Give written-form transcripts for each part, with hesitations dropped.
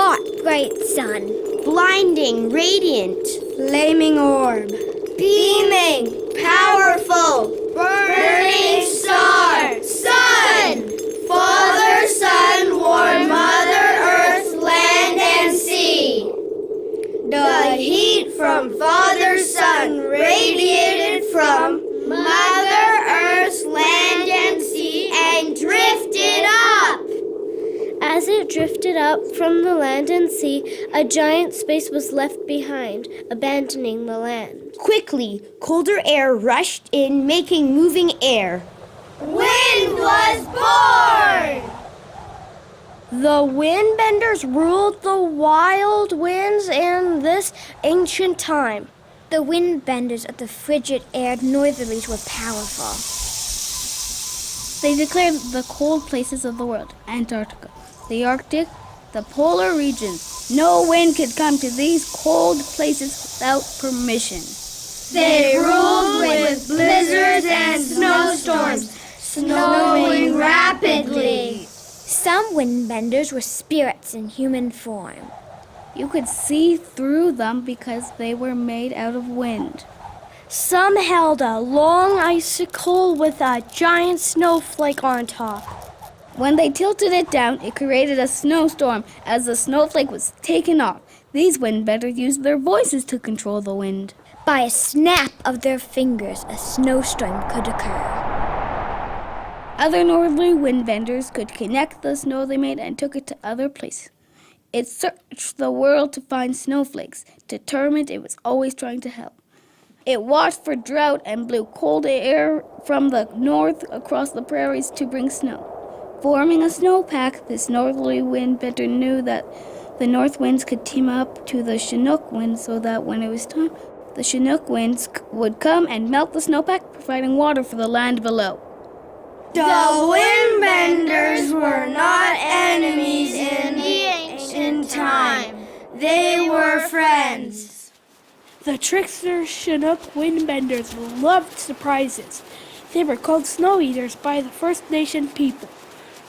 hot, bright sun. Blinding, radiant. Flaming orb. Beaming, powerful. Burning star. Sun! Father, Sun, warm Mother Earth, land and sea. The heat from Father, Sun radiated from Mother Earth's land and sea and drifted up. As it drifted up from the land and sea, a giant space was left behind, abandoning the land. Quickly, colder air rushed in, making moving air. Wind was born! The Windbenders ruled the wild winds in this ancient time. The Windbenders of the frigid aired northerlies were powerful. They declared the cold places of the world, Antarctica, the Arctic, the polar regions. No wind could come to these cold places without permission. They ruled with blizzards and snowstorms, snowing rapidly. Some Windbenders were spirits in human form. You could see through them because they were made out of wind. Some held a long icicle with a giant snowflake on top. When they tilted it down, it created a snowstorm as the snowflake was taken off. These Windbenders used their voices to control the wind. By a snap of their fingers, a snowstorm could occur. Other northerly Windbenders could connect the snow they made and took it to other places. It searched the world to find snowflakes, determined it was always trying to help. It watched for drought and blew cold air from the north across the prairies to bring snow. Forming a snowpack, this northerly Windbender knew that the north winds could team up to the Chinook winds so that when it was time, the Chinook winds would come and melt the snowpack, providing water for the land below. The Windbenders were not enemies in the ancient time. They were friends. The trickster Chinook Windbenders loved surprises. They were called snow eaters by the First Nation people.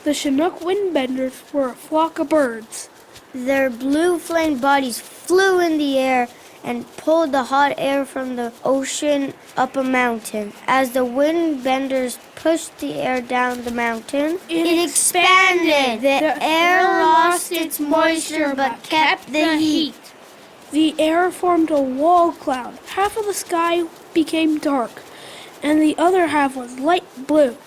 The Chinook Windbenders were a flock of birds. Their blue flame bodies flew in the air and pulled the hot air from the ocean up a mountain. As the Windbenders pushed the air down the mountain, It expanded. The air lost its moisture but kept the heat. The air formed a wall cloud. Half of the sky became dark, and the other half was light blue.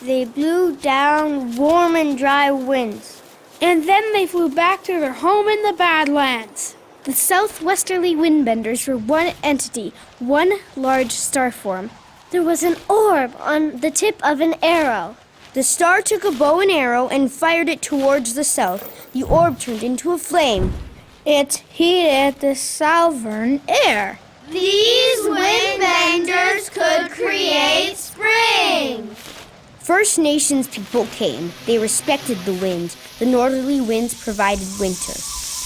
they blew down warm and dry winds. And then they flew back to their home in the Badlands. The southwesterly Windbenders were one entity, one large star form. There was an orb on the tip of an arrow. The star took a bow and arrow and fired it towards the south. The orb turned into a flame. It heated the southern air. These Windbenders could create spring. First Nations people came. They respected the wind. The northerly winds provided winter.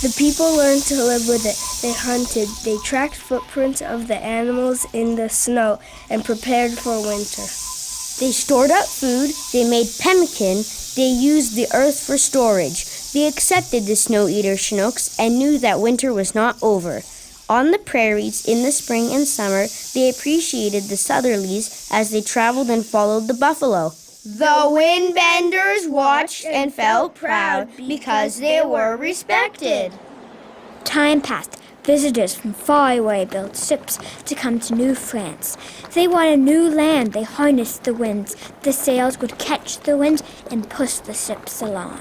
The people learned to live with it. They hunted. They tracked footprints of the animals in the snow and prepared for winter. They stored up food. They made pemmican. They used the earth for storage. They accepted the snow-eater Chinooks and knew that winter was not over. On the prairies, in the spring and summer, they appreciated the southerlies as they traveled and followed the buffalo. The Windbenders watched and felt proud because they were respected. Time passed. Visitors from far away built ships to come to New France. They wanted new land. They harnessed the winds. The sails would catch the wind and push the ships along.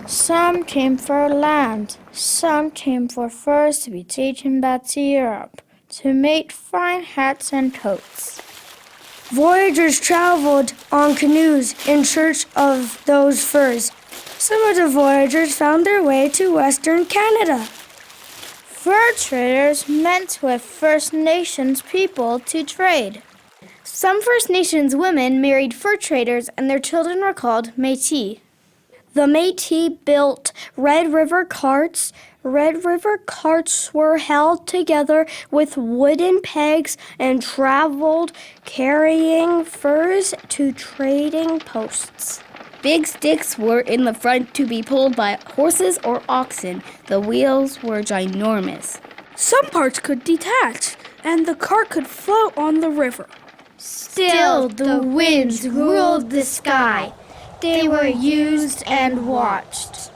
Some came for land. Some came for furs to be taken back to Europe to make fine hats and coats. Voyagers traveled on canoes in search of those furs. Some of the voyagers found their way to Western Canada. Fur traders met with First Nations people to trade. Some First Nations women married fur traders, and their children were called Métis. The Métis built Red River carts. Red River carts were held together with wooden pegs and traveled carrying furs to trading posts. Big sticks were in the front to be pulled by horses or oxen. The wheels were ginormous. Some parts could detach, and the cart could float on the river. Still, the winds ruled the sky. They were used and watched.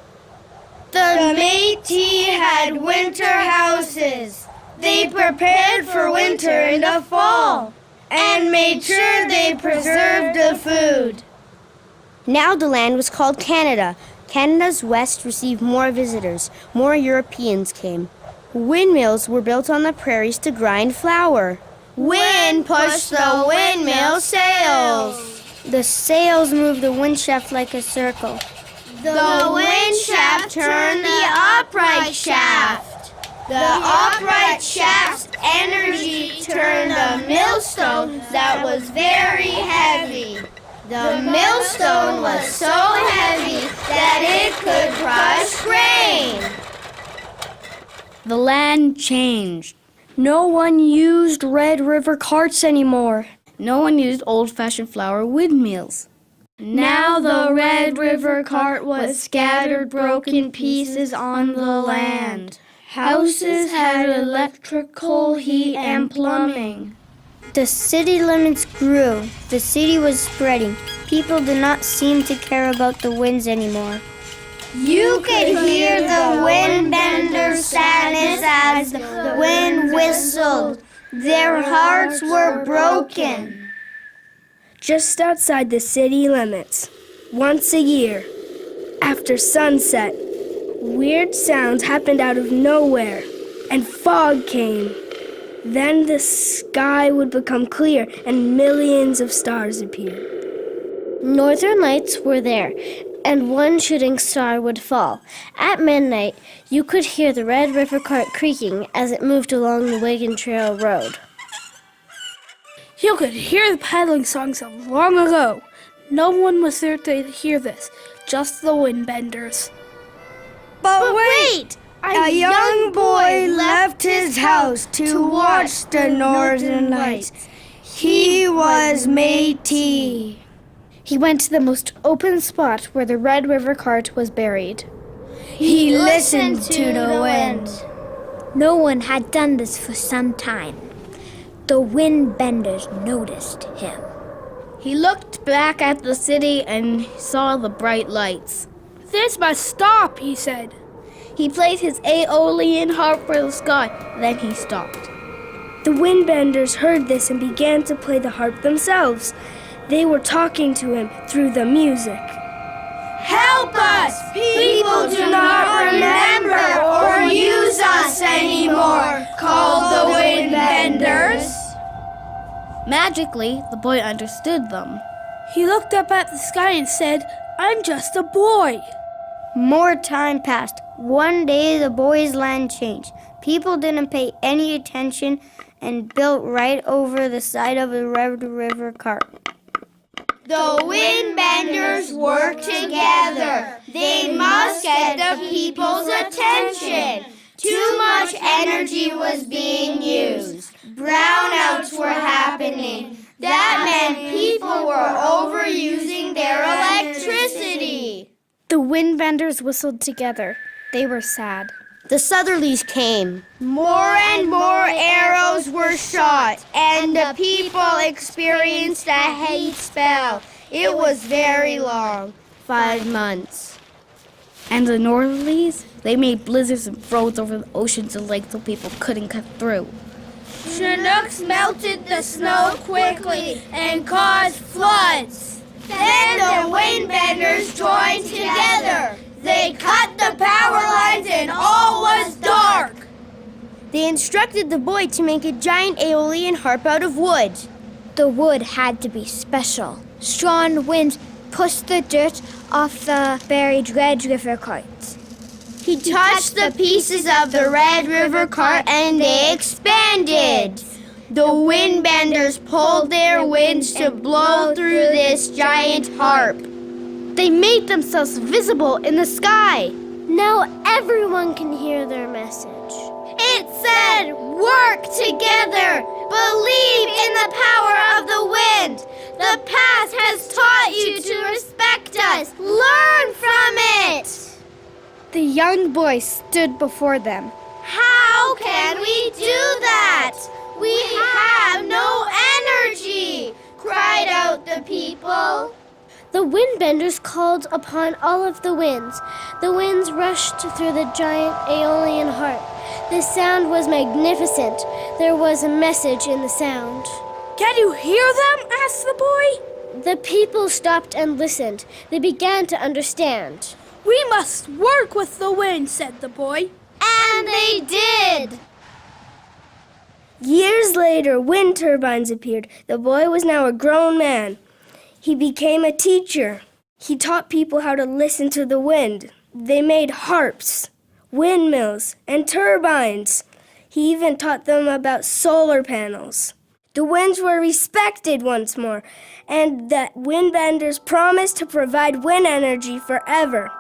The Métis had winter houses. They prepared for winter in the fall and made sure they preserved the food. Now the land was called Canada. Canada's west received more visitors. More Europeans came. Windmills were built on the prairies to grind flour. Wind pushed the windmill sails. The sails moved the wind shaft like a circle. The wind shaft turned the upright shaft. The upright shaft's energy turned the millstone that was very heavy. The millstone was so heavy that it could crush grain. The land changed. No one used Red River carts anymore. No one used old-fashioned flour windmills. Now the Red River cart was scattered broken pieces on the land. Houses had electrical heat and plumbing. The city limits grew. The city was spreading. People did not seem to care about the winds anymore. You could hear the windbender's sadness as the wind whistled. Their hearts were broken. Just outside the city limits, once a year, after sunset, weird sounds happened out of nowhere, and fog came. Then the sky would become clear, and millions of stars appeared. Northern lights were there, and one shooting star would fall. At midnight, you could hear the Red River cart creaking as it moved along the Wagon Trail Road. You could hear the paddling songs of long ago. No one was there to hear this, just the windbenders. But wait! A young boy left his house to watch the northern lights. He was Métis. He went to the most open spot where the Red River cart was buried. He listened to the wind. No one had done this for some time. The windbenders noticed him. He looked back at the city and saw the bright lights. This must stop, he said. He played his Aeolian harp for the sky, then he stopped. The windbenders heard this and began to play the harp themselves. They were talking to him through the music. Help us! People do not remember or use us anymore, called the windbenders. Magically, the boy understood them. He looked up at the sky and said, "I'm just a boy." More time passed. One day the boy's land changed. People didn't pay any attention and built right over the side of the Red River cart. The windbenders work together. They must get the people's attention. Too much energy was being used. Brownouts were happening. That meant people were overusing their electricity. The windbenders whistled together. They were sad. The southerlies came. More and more arrows were shot, and the people experienced a hate spell. It was very long, 5 months. And the northerlies, they made blizzards and froze over the oceans and lakes so people couldn't cut through. Chinooks melted the snow quickly and caused floods. Then the windbenders joined together. They cut the power lines and all was dark. They instructed the boy to make a giant Aeolian harp out of wood. The wood had to be special. Strong winds pushed the dirt off the buried Red River carts. He touched the pieces of the Red River cart and they expanded. The windbenders pulled their winds to blow through this giant harp. They made themselves visible in the sky. Now everyone can hear their message. It said, work together. Believe in the power of the wind. The past has taught you to respect us. The young boy stood before them. How can we do that? We have no energy, cried out the people. The windbenders called upon all of the winds. The winds rushed through the giant Aeolian harp. The sound was magnificent. There was a message in the sound. Can you hear them? Asked the boy. The people stopped and listened. They began to understand. We must work with the wind, said the boy. And they did. Years later, wind turbines appeared. The boy was now a grown man. He became a teacher. He taught people how to listen to the wind. They made harps, windmills, and turbines. He even taught them about solar panels. The winds were respected once more, and the windbenders promised to provide wind energy forever.